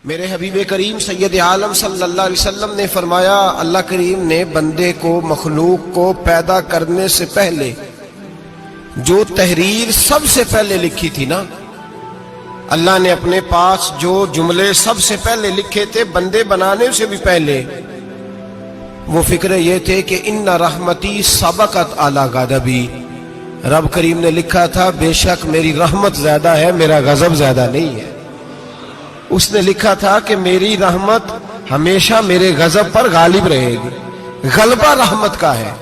میرے حبیب کریم سید عالم صلی اللہ علیہ وسلم نے فرمایا، اللہ کریم نے بندے کو، مخلوق کو پیدا کرنے سے پہلے جو تحریر سب سے پہلے لکھی تھی نا، اللہ نے اپنے پاس جو جملے سب سے پہلے لکھے تھے بندے بنانے سے بھی پہلے، وہ فکر یہ تھے کہ ان رحمتی سبقت اعلی غضبی، رب کریم نے لکھا تھا بے شک میری رحمت زیادہ ہے، میرا غضب زیادہ نہیں ہے۔ اس نے لکھا تھا کہ میری رحمت ہمیشہ میرے غضب پر غالب رہے گی، غلبہ رحمت کا ہے۔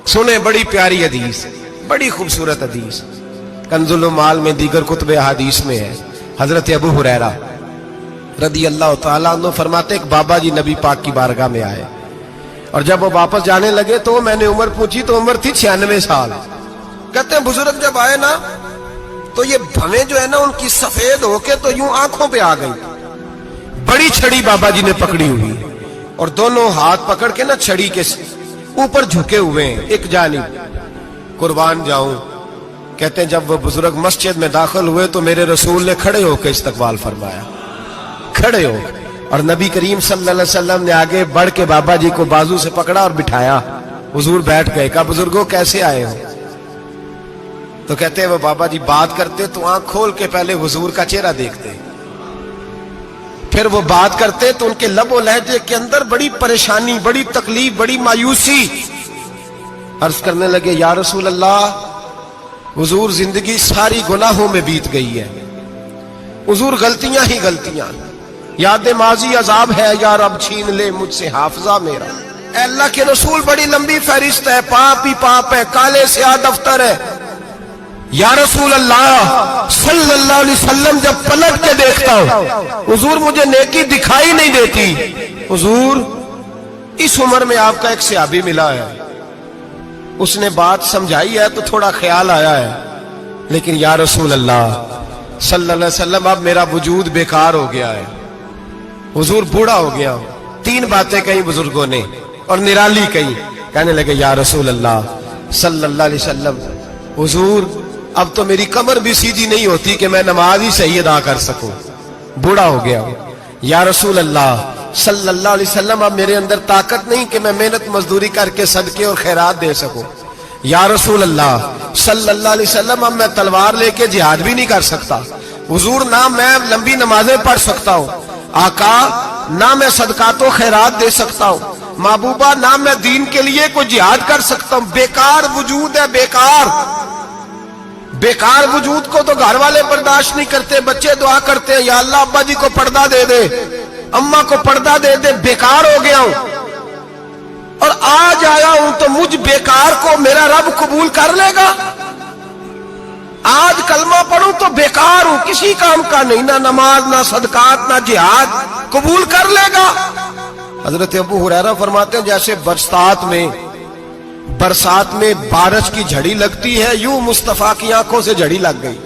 سنیں بڑی پیاری حدیث، بڑی خوبصورت حدیث، کنز المال میں دیگر کتب احادیث میں ہے۔ حضرت ابو ہریرہ رضی اللہ تعالیٰ عنہ فرماتے ایک بابا جی نبی پاک کی بارگاہ میں آئے، اور جب وہ واپس جانے لگے تو میں نے عمر پوچھی تو عمر تھی 96 سال۔ کہتے ہیں بزرگ جب آئے نا تو یہ بھویں جو ہے نا ان کی سفید ہو کے تو یوں آنکھوں پہ آ گئی، بڑی چھڑی بابا جی نے پکڑی ہوئی اور دونوں ہاتھ پکڑ کے نا چھڑی کے اوپر جھکے ہوئے ہیں ایک جانب، قربان جاؤں۔ کہتے ہیں جب وہ بزرگ مسجد میں داخل ہوئے تو میرے رسول نے کھڑے ہو کے استقبال فرمایا، کھڑے ہو، اور نبی کریم صلی اللہ علیہ وسلم نے آگے بڑھ کے بابا جی کو بازو سے پکڑا اور بٹھایا۔ حضور بیٹھ گئے، کہا بزرگوں کیسے آئے ہو؟ تو کہتے ہیں وہ بابا جی بات کرتے تو آنکھ کھول کے پہلے حضور کا چہرہ دیکھتے، پھر وہ بات کرتے تو ان کے لب و لہجے کے اندر بڑی پریشانی، بڑی تکلیف، بڑی مایوسی۔ عرض کرنے لگے یا رسول اللہ، حضور زندگی ساری گناہوں میں بیت گئی ہے، حضور غلطیاں ہی غلطیاں، یاد ماضی عذاب ہے، یا رب چھین لے مجھ سے حافظہ میرا۔ اے اللہ کے رسول بڑی لمبی فہرست ہے، پاپ ہی پاپ ہے، کالے سیاہ دفتر ہے۔ یا رسول اللہ صلی اللہ علیہ وسلم جب پلٹ کے دیکھتا ہوں حضور مجھے نیکی دکھائی نہیں دیتی۔ حضور اس عمر میں آپ کا ایک صحابی ملا ہے، اس نے بات سمجھائی ہے تو تھوڑا خیال آیا ہے، لیکن یا رسول اللہ صلی اللہ علیہ وسلم اب میرا وجود بیکار ہو گیا ہے، حضور بوڑھا ہو گیا ہوں۔ تین باتیں کہیں بزرگوں نے اور نرالی کہیں، کہنے لگے یا رسول اللہ صلی اللہ علیہ وسلم، حضور اب تو میری کمر بھی سیدھی نہیں ہوتی کہ میں نماز ہی صحیح ادا کر سکوں، بوڑھا ہو گیا ہوں۔ یا رسول اللہ صلی اللہ علیہ وسلم اب میرے اندر طاقت نہیں کہ میں محنت مزدوری کر کے صدقے اور خیرات دے سکوں۔ یا رسول اللہ صلی اللہ علیہ وسلم اب میں تلوار لے کے جہاد بھی نہیں کر سکتا، حضور نہ میں لمبی نمازیں پڑھ سکتا ہوں، آقا نہ میں صدقات و خیرات دے سکتا ہوں، محبوبہ نہ میں دین کے لیے کوئی جہاد کر سکتا ہوں، بیکار وجود ہے، بیکار بیکار وجود کو تو گھر والے برداشت نہیں کرتے، بچے دعا کرتے ہیں یا اللہ ابا جی کو پردہ دے دے، اماں کو پردہ دے دے، بیکار ہو گیا ہوں، اور آج آیا ہوں تو مجھ بیکار کو میرا رب قبول کر لے گا؟ آج کلمہ پڑھوں تو بیکار ہوں، کسی کام کا نہیں، نہ نماز نہ صدقات نہ جہاد، قبول کر لے گا؟ حضرت ابو ہریرہ فرماتے ہیں جیسے برسات میں بارش کی جھڑی لگتی ہے، یوں مصطفیٰ کی آنکھوں سے جھڑی لگ گئی،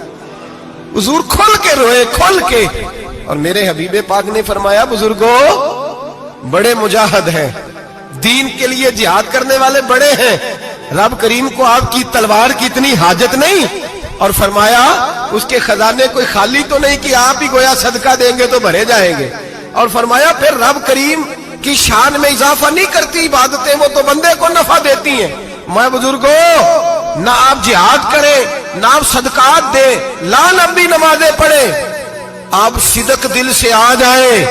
حضور کھل کے روئے، کھل کے۔ اور میرے حبیب پاک نے فرمایا بزرگوں بڑے مجاہد ہیں، دین کے لیے جہاد کرنے والے بڑے ہیں، رب کریم کو آپ کی تلوار کی اتنی حاجت نہیں، اور فرمایا اس کے خزانے کوئی خالی تو نہیں کہ آپ ہی گویا صدقہ دیں گے تو بھرے جائیں گے، اور فرمایا پھر رب کریم کی شان میں اضافہ نہیں کرتی عبادتیں، وہ تو بندے کو نفع دیتی ہیں۔ میں بزرگوں نہ آپ جہاد کریں، نہ آپ صدقات دیں، لا لمبی نمازیں پڑھیں، آپ صدق دل سے آ جائیں،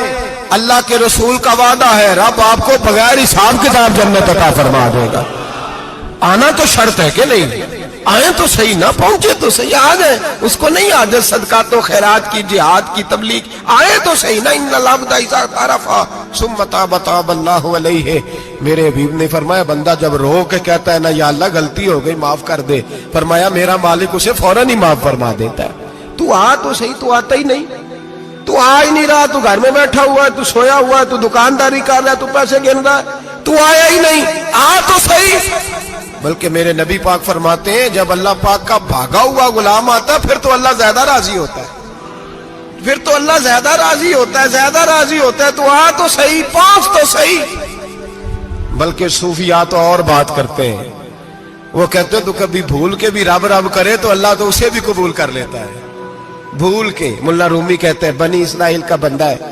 اللہ کے رسول کا وعدہ ہے رب آپ کو بغیر حساب کتاب جنت عطا فرما دے گا۔ آنا تو شرط ہے کہ نہیں؟ آئیں تو صحیح، نہ پہنچے تو صحیح، آ جائیں، اس کو نہیں عادت صدقات و خیرات کی، جہاد کی، تبلیغ، آئے تو صحیح نا۔ ان العبد اذا اعترف ثم تاب تاب اللہ علیہ، میرے حبیب نے فرمایا بندہ جب رو کے کہتا ہے نا یا اللہ غلطی ہو گئی معاف کر دے، فرمایا میرا مالک اسے فوراً ہی معاف فرما دیتا ہے۔ تو آ تو صحیح، تو آتا ہی نہیں، تو آ ہی نہیں رہا، تو گھر میں بیٹھا ہوا ہے، تو سویا ہوا ہے، تو دکانداری کر رہا ہے، تو پیسے گن رہا ہے، تو آیا ہی نہیں، آ تو صحیح۔ بلکہ میرے نبی پاک فرماتے ہیں جب اللہ پاک کا بھاگا ہوا غلام آتا ہے پھر تو اللہ زیادہ راضی ہوتا ہے، پھر تو اللہ زیادہ راضی ہوتا ہے، زیادہ راضی ہوتا ہے، تو آ تو صحیح، پہنچ تو صحیح۔ بلکہ صوفیاء تو اور بات کرتے ہیں، وہ کہتے ہیں تو کبھی بھول کے بھی رب رب کرے تو اللہ تو اسے بھی قبول کر لیتا ہے، بھول کے۔ ملا رومی کہتے ہیں بنی اسرائیل کا بندہ ہے،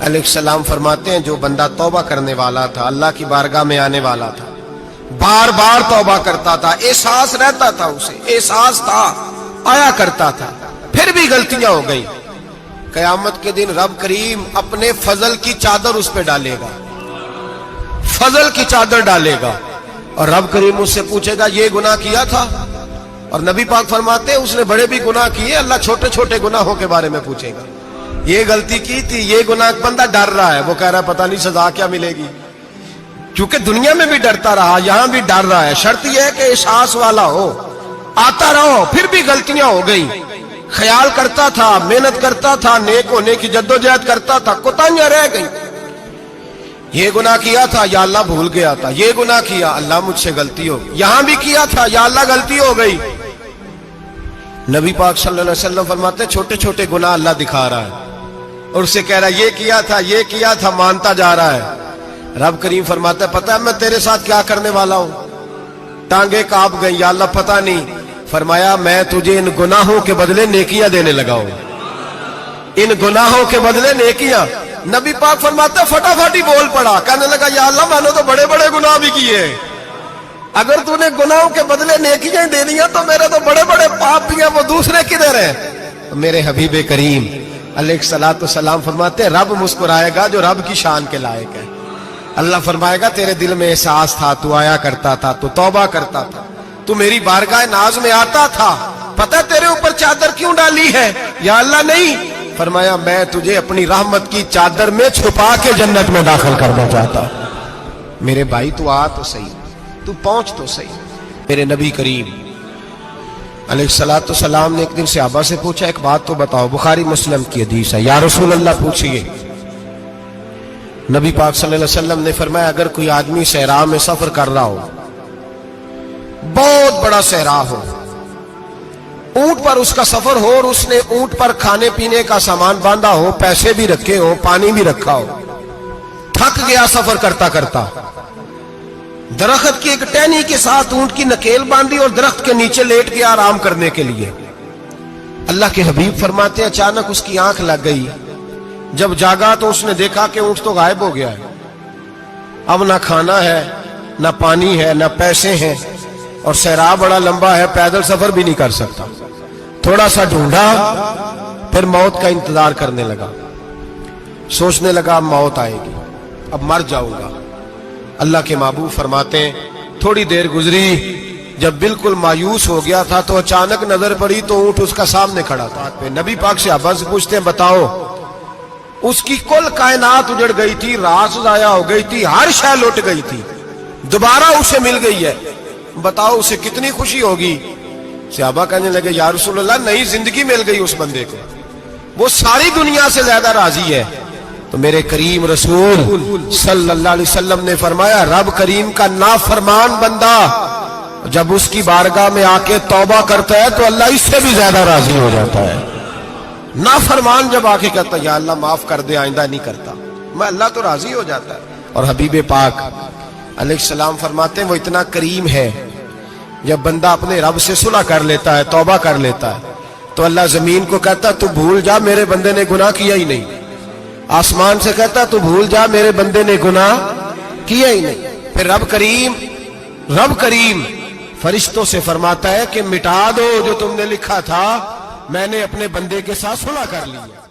علیہ السلام فرماتے ہیں جو بندہ توبہ کرنے والا تھا، اللہ کی بارگاہ میں آنے والا تھا، بار بار توبہ کرتا تھا، احساس رہتا تھا، اسے احساس تھا، آیا کرتا تھا، پھر بھی غلطیاں ہو گئی، قیامت کے دن رب کریم اپنے فضل کی چادر اس پہ ڈالے گا، فضل کی چادر ڈالے گا، اور رب کریم اس سے پوچھے گا یہ گناہ کیا تھا؟ اور نبی پاک فرماتے ہیں اس نے بڑے بھی گناہ کیے، اللہ چھوٹے چھوٹے گناہوں کے بارے میں پوچھے گا، یہ غلطی کی تھی، یہ گناہ، بندہ ڈر رہا ہے، وہ کہہ رہا ہے پتہ نہیں سزا کیا ملے گی، کیونکہ دنیا میں بھی ڈرتا رہا، یہاں بھی ڈر رہا ہے، شرط یہ ہے کہ احساس والا ہو، آتا رہو، پھر بھی غلطیاں ہو گئی، خیال کرتا تھا، محنت کرتا تھا، نیک ہونے کی جدوجہد کرتا تھا، کوتاہیاں رہ گئی، یہ گناہ کیا تھا یا اللہ بھول گیا تھا، یہ گناہ کیا اللہ مجھ سے غلطی ہو گئی، یہاں بھی کیا تھا یا اللہ غلطی ہو گئی۔ نبی پاک صلی اللہ علیہ وسلم فرماتے ہیں چھوٹے چھوٹے گناہ اللہ دکھا رہا ہے اور اسے کہہ رہا ہے یہ کیا تھا، مانتا جا رہا ہے۔ رب کریم فرماتا ہے پتہ ہے میں تیرے ساتھ کیا کرنے والا ہوں؟ ٹانگیں کانپ گئی، یا اللہ پتہ نہیں، فرمایا میں تجھے ان گناہوں کے بدلے نیکیاں دینے لگا ہوں، ان گناہوں کے بدلے نیکیاں۔ نبی پاک فرماتا ہے فٹافٹ ہی بول پڑا، کہنے لگا یا اللہ میں نے تو بڑے بڑے گناہ بھی کیے، اگر تو نے گناہوں کے بدلے نیکیاں دے دیا تو میرے تو بڑے بڑے پاپ بھی ہیں، وہ دوسرے کدھر ہیں؟ میرے حبیب کریم علیہ الصلوۃ والسلام فرماتے ہیں رب مسکرائے گا جو رب کی شان کے لائق ہے، اللہ فرمائے گا تیرے دل میں احساس تھا، تو آیا کرتا تھا، تو توبہ کرتا تھا، تو میری بارگاہ ناز میں آتا تھا، پتہ تیرے اوپر چادر کیوں ڈالی ہے؟ یا اللہ نہیں، فرمایا میں تجھے اپنی رحمت کی چادر میں چھپا کے جنت میں داخل کرنا چاہتا ہوں۔ میرے بھائی تو آ تو صحیح، تو پہنچ تو صحیح۔ میرے نبی کریم علیہ الصلوۃ والسلام نے ایک دن صحابہ سے پوچھا ایک بات تو بتاؤ، بخاری مسلم کی حدیث ہے، یا رسول اللہ پوچھئے۔ نبی پاک صلی اللہ علیہ وسلم نے فرمایا اگر کوئی آدمی صحرا میں سفر کر رہا ہو، بہت بڑا صحرا ہو، اونٹ پر اس کا سفر ہو اور اس نے اونٹ پر کھانے پینے کا سامان باندھا ہو، پیسے بھی رکھے ہو، پانی بھی رکھا ہو، تھک گیا سفر کرتا کرتا، درخت کی ایک ٹہنی کے ساتھ اونٹ کی نکیل باندھی اور درخت کے نیچے لیٹ گیا آرام کرنے کے لیے۔ اللہ کے حبیب فرماتے ہیں اچانک اس کی آنکھ لگ گئی، جب جاگا تو اس نے دیکھا کہ اونٹ تو غائب ہو گیا ہے، اب نہ کھانا ہے، نہ پانی ہے، نہ پیسے ہیں، اور صحرا بڑا لمبا ہے، پیدل سفر بھی نہیں کر سکتا۔ تھوڑا سا ڈھونڈا، پھر موت کا انتظار کرنے لگا، سوچنے لگا اب موت آئے گی، اب مر جاؤں گا۔ اللہ کے محبوب فرماتے ہیں تھوڑی دیر گزری، جب بالکل مایوس ہو گیا تھا تو اچانک نظر پڑی تو اونٹ اس کا سامنے کھڑا تھا۔ نبی پاک سے عباس سے پوچھتے ہیں بتاؤ، اس کی کل کائنات اجڑ گئی تھی، راز ضائع ہو گئی تھی، ہر شے لٹ گئی تھی، دوبارہ اسے مل گئی ہے، بتاؤ اسے کتنی خوشی ہوگی؟ صحابہ کہنے لگے یا رسول اللہ نئی زندگی مل گئی اس بندے کو، وہ ساری دنیا سے زیادہ راضی ہے۔ تو میرے کریم رسول صلی اللہ علیہ وسلم نے فرمایا رب کریم کا نافرمان بندہ جب اس کی بارگاہ میں آ کے توبہ کرتا ہے تو اللہ اس سے بھی زیادہ راضی ہو جاتا ہے۔ نافرمان جب آ کے کہتا ہے یا اللہ معاف کر دے آئندہ نہیں کرتا، میں اللہ تو راضی ہو جاتا ہے۔ اور حبیب پاک علیہ السلام فرماتے ہیں وہ اتنا کریم ہے، جب بندہ اپنے رب سے صلح کر لیتا ہے، توبہ کر لیتا ہے، تو اللہ زمین کو کہتا تو بھول جا میرے بندے نے گناہ کیا ہی نہیں، آسمان سے کہتا تو بھول جا میرے بندے نے گناہ کیا ہی نہیں۔ پھر رب کریم فرشتوں سے فرماتا ہے کہ مٹا دو جو تم نے لکھا تھا، میں نے اپنے بندے کے ساتھ صلح کر لی ہے۔